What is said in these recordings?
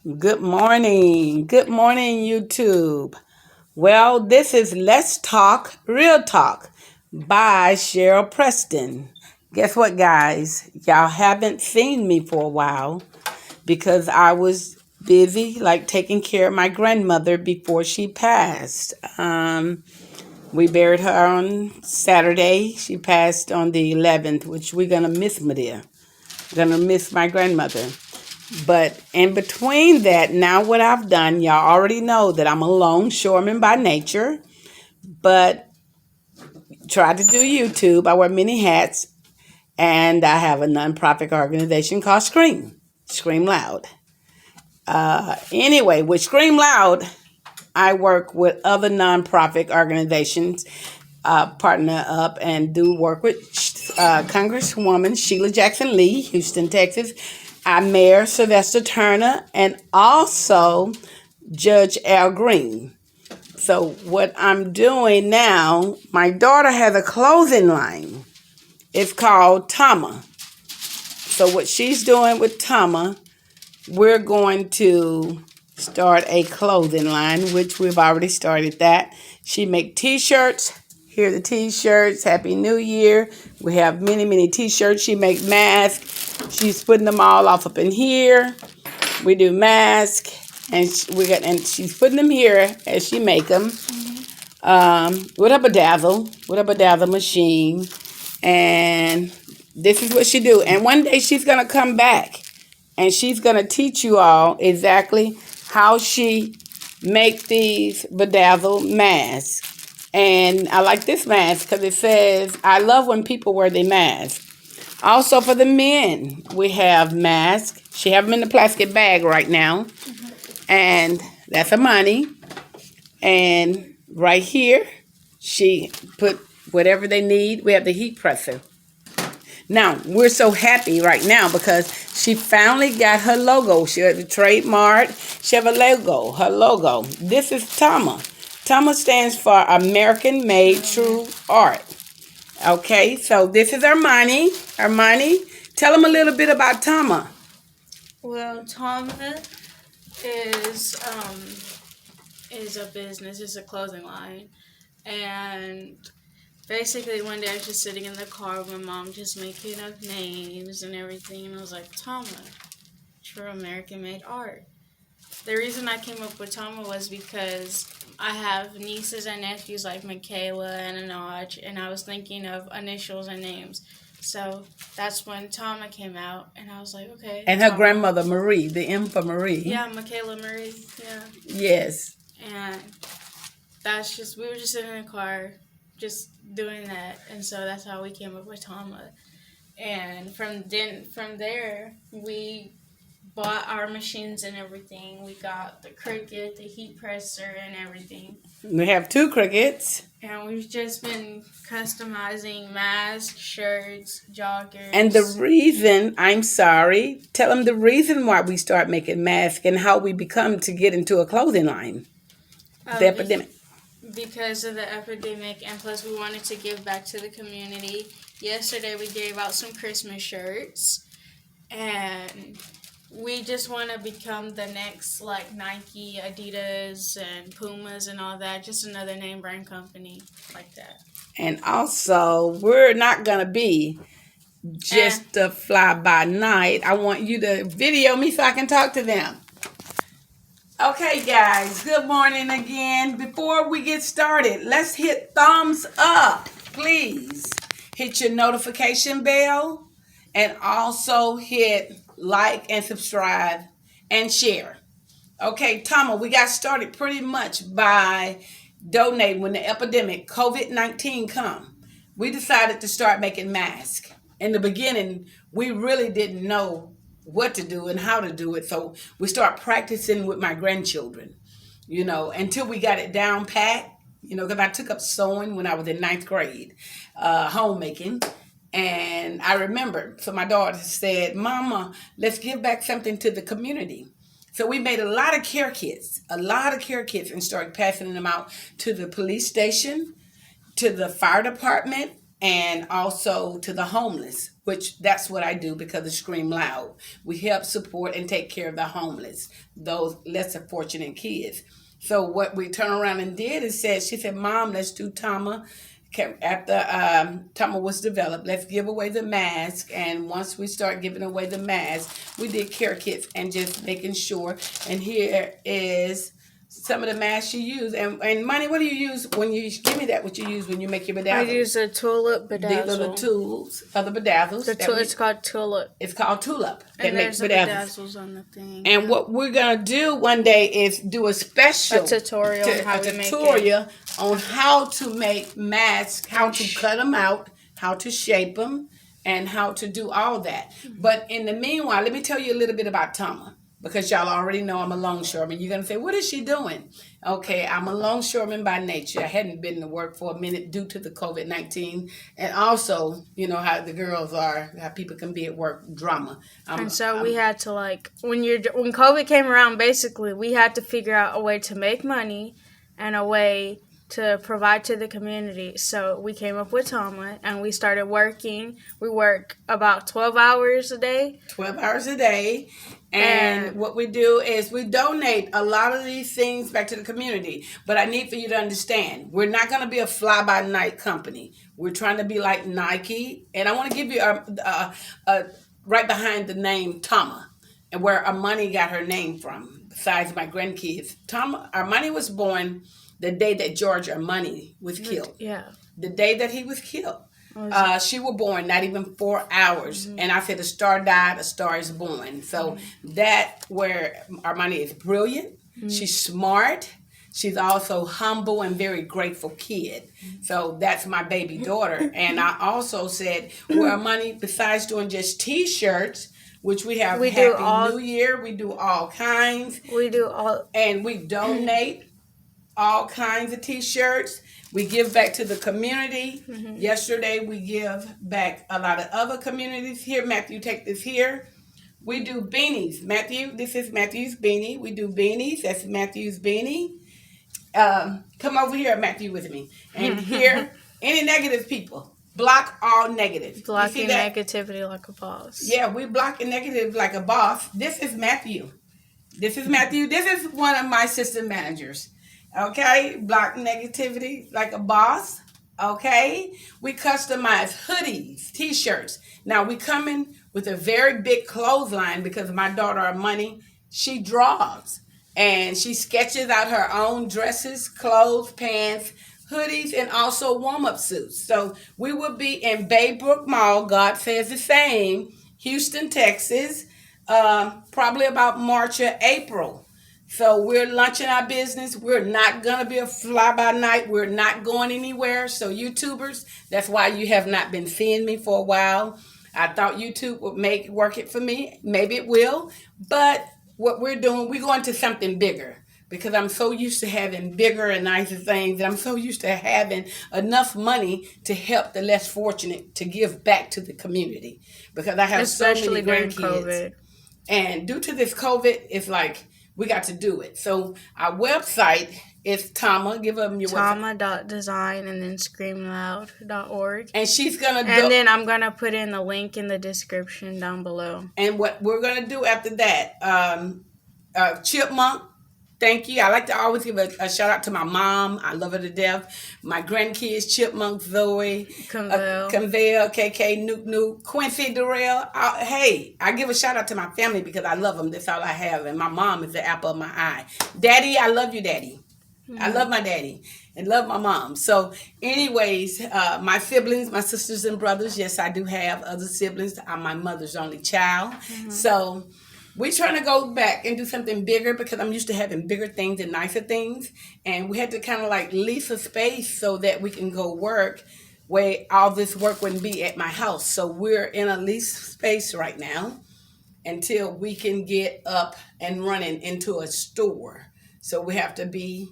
Good morning. Good morning, YouTube. Well, this is Let's Talk Real Talk by Cheryl Preston. Guess what, guys? Y'all haven't seen me for a while because I was busy, like taking care of my grandmother before she passed. We buried her on Saturday. She passed on the 11th, which we're going to miss Medea. Gonna miss my grandmother. But in between that, now what I've done, y'all already know that I'm a longshoreman by nature, but tried to do YouTube. I wear many hats, and I have a nonprofit organization called Scream Loud. Anyway, with Scream Loud, I work with other nonprofit organizations, partner up and do work with Congresswoman Sheila Jackson Lee, Houston, Texas, our Mayor Sylvester Turner, and also Judge Al Green. So what I'm doing now, my daughter has a clothing line. It's called Tama. So what she's doing with Tama, we're going to start a clothing line, which we've already started that. She make t-shirts. Here are the t-shirts. Happy New Year. We have many, many t-shirts. She make masks. She's putting them all off up in here. We do masks, and she's putting them here as she make them. With a bedazzle machine, and this is what she do. And one day she's gonna come back, and she's gonna teach you all exactly how she make these bedazzle masks. And I like this mask because it says, I love when people wear their mask. Also for the men, we have masks. She have them in the plastic bag right now. And that's Armani. And right here, she put whatever they need. We have the heat presser. Now, we're so happy right now because she finally got her logo. She has a trademark. She have a logo, her logo. This is Tama. Tama stands for American Made True Art. Okay, so this is Armani. Armani, tell them a little bit about Tama. Well, Tama is a business. It's a clothing line, and basically one day I was just sitting in the car with my mom, just making up names and everything, and I was like, Tama, true American made art. The reason I came up with Tama was because I have nieces and nephews like Michaela and Anaj, and I was thinking of initials and names. So that's when Tama came out, and I was like, okay. And her grandmother, Marie, the M for Marie. Yeah, Michaela Marie, yeah. Yes. And that's just, we were just sitting in the car, just doing that, and so that's how we came up with Tama. And from there, we bought our machines and everything. We got the Cricut, the heat presser, and everything. We have 2 Cricuts. And we've just been customizing masks, shirts, joggers. And the reason, tell them the reason why we start making masks and how we become to get into a clothing line. The epidemic. Because of the epidemic, and plus we wanted to give back to the community. Yesterday we gave out some Christmas shirts, and we just want to become the next, like, Nike, Adidas, and Pumas and all that. Just another name brand company like that. And also, we're not going to be just a fly-by-night. I want you to video me so I can talk to them. Okay, guys. Good morning again. Before we get started, let's hit thumbs up, please. Hit your notification bell, and also hit like and subscribe and share. Okay, Tama, we got started pretty much by donating when the epidemic COVID-19 come. We decided to start making masks. In the beginning, we really didn't know what to do and how to do it, so we start practicing with my grandchildren, until we got it down pat, because I took up sewing when I was in 9th grade, homemaking. And I remember, so my daughter said, Mama, let's give back something to the community. So we made a lot of care kits, and started passing them out to the police station, to the fire department, and also to the homeless. which that's what I do because of Scream Loud. We help support and take care of the homeless, those lesser fortunate kids. So what we turned around and did is she said, Mom, let's do Tama. After Tama was developed, let's give away the mask. And once we start giving away the mask, we did care kits and just making sure. And here is some of the masks you use. And Money, what do you use when you give me that? What you use when you make your bedazzles? I use a tulip bedazzle. These are the tools of the bedazzles. It's called tulip. It's called tulip. And there's the bedazzles on the thing. And what we're gonna do one day is do a special tutorial on how to make masks, how to cut them out, how to shape them, and how to do all that. But in the meanwhile, let me tell you a little bit about Tama. Because y'all already know I'm a longshoreman. You're going to say, what is she doing? Okay, I'm a longshoreman by nature. I hadn't been to work for a minute due to the COVID-19. And also, you know how the girls are, how people can be at work, drama. We had to when COVID came around, basically, we had to figure out a way to make money and a way to provide to the community. So we came up with Tama and we started working. We work about 12 hours a day. 12 hours a day. And what we do is we donate a lot of these things back to the community. But I need for you to understand, we're not going to be a fly-by-night company. We're trying to be like Nike. And I want to give you right behind the name Tama and where Armani got her name from, besides my grandkids. Armani was born the day that Giorgio Armani was killed. Yeah. The day that he was killed. She was born not even 4 hours. Mm-hmm. And I said, a star died, a star is born. So that where Armani is brilliant. Mm-hmm. She's smart. She's also humble and very grateful kid. So that's my baby daughter. And I also said, well, Armani, besides doing just T-shirts, which we have Happy New Year, we do all kinds. And we donate all kinds of T-shirts. We give back to the community. Mm-hmm. Yesterday, we give back a lot of other communities. Here, Matthew, take this here. We do beanies. Matthew, this is Matthew's beanie. We do beanies. That's Matthew's beanie. Come over here, Matthew, with me. And here, any negative people, block all negative. Blocking negativity like a boss. Yeah, we block negative like a boss. This is Matthew. This is one of my assistant managers. Okay, block negativity like a boss. Okay, we customize hoodies, T-shirts. Now we come in with a very big clothesline because my daughter Armani, she draws and she sketches out her own dresses, clothes, pants, hoodies, and also warm-up suits. So we will be in Baybrook Mall, God says the same, Houston, Texas, probably about March or April. So we're launching our business. We're not going to be a fly-by-night. We're not going anywhere. So YouTubers, that's why you have not been seeing me for a while. I thought YouTube would work it for me. Maybe it will. But what we're doing, we're going to something bigger. Because I'm so used to having bigger and nicer things. And I'm so used to having enough money to help the less fortunate to give back to the community. Because I have especially so many grandkids. COVID. And due to this COVID, it's like, we got to do it. So our website is Tama. Give them your website. Tama.design and then screamloud.org. And she's going to And then I'm going to put in the link in the description down below. And what we're going to do after that, Chipmunk, thank you. I like to always give a shout out to my mom. I love her to death. My grandkids, Chipmunk, Zoe, Convale, KK, Nuke, Quincy, Durrell. Hey, I give a shout out to my family because I love them. That's all I have. And my mom is the apple of my eye. Daddy, I love you, Daddy. Mm-hmm. I love my daddy and love my mom. So anyways, my siblings, my sisters and brothers, yes, I do have other siblings. I'm my mother's only child. Mm-hmm. So we're trying to go back and do something bigger because I'm used to having bigger things and nicer things. And we had to kind of like lease a space so that we can go work where all this work wouldn't be at my house. So we're in a lease space right now until we can get up and running into a store. So we have to be,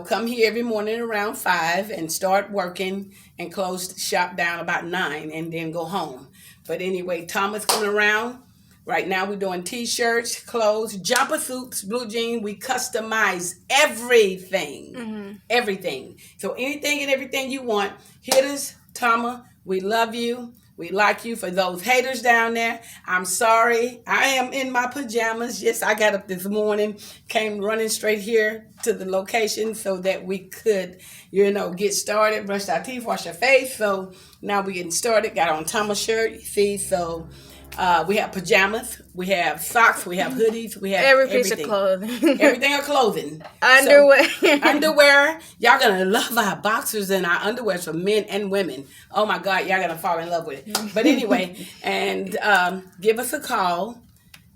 come here every morning around 5 and start working and close the shop down about 9 and then go home. But anyway, Thomas coming around. Right now we're doing T-shirts, clothes, jumper suits, blue jeans. We customize everything. Mm-hmm. Everything. So anything and everything you want, hit us, Tama. We love you. We like you. For those haters down there, I'm sorry. I am in my pajamas. Yes, I got up this morning, came running straight here to the location so that we could, get started, brushed our teeth, washed our face. So now we're getting started. Got on Tama shirt, you see. So we have pajamas, we have socks, we have hoodies, we have every piece of clothing. Everything of clothing. Underwear. So, underwear. Y'all gonna love our boxers and our underwear for men and women. Oh my God, y'all gonna fall in love with it. But anyway, and give us a call.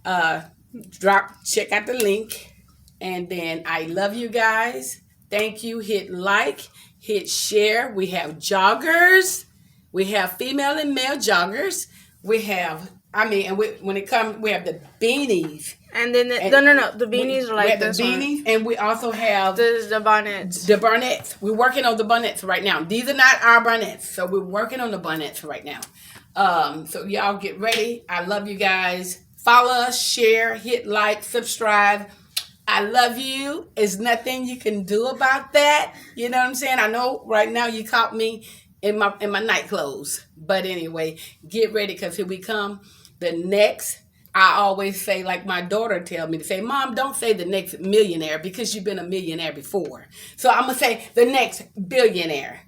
Check out the link. And then I love you guys. Thank you. Hit like, hit share. We have joggers. We have female and male joggers. We have, when it comes, we have the beanies. And then the beanies are like this one. Beanies, and we also have the bonnets. The bonnets. We're working on the bonnets right now. These are not our bonnets, so we're working on the bonnets right now. So y'all get ready. I love you guys. Follow us, share, hit like, subscribe. I love you. There's nothing you can do about that. You know what I'm saying? I know right now you caught me in my night clothes. But anyway, get ready, because here we come. The next, I always say, like my daughter tell me to say, Mom, don't say the next millionaire, because you've been a millionaire before. So I'm going to say the next billionaire.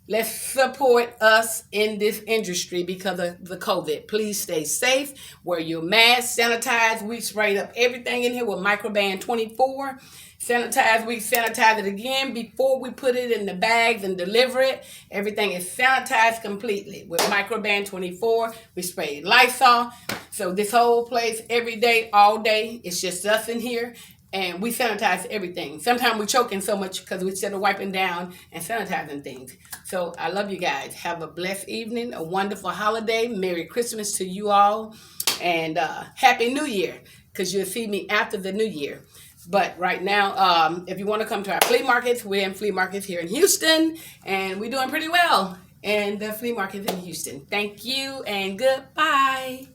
Let's support us in this industry because of the COVID. Please stay safe. Wear your mask. Sanitize. We sprayed up everything in here with Microban 24. Sanitize. We sanitize it again before we put it in the bags and deliver it. Everything is sanitized completely with Microban 24. We sprayed Lysol. So this whole place, every day, all day, it's just us in here. And we sanitize everything. Sometimes we're choking so much because we instead of wiping down and sanitizing things. So I love you guys. Have a blessed evening, a wonderful holiday. Merry Christmas to you all. And Happy New Year, because you'll see me after the New Year. But right now, if you want to come to our flea markets, we're in flea markets here in Houston. And we're doing pretty well in the flea markets in Houston. Thank you and goodbye.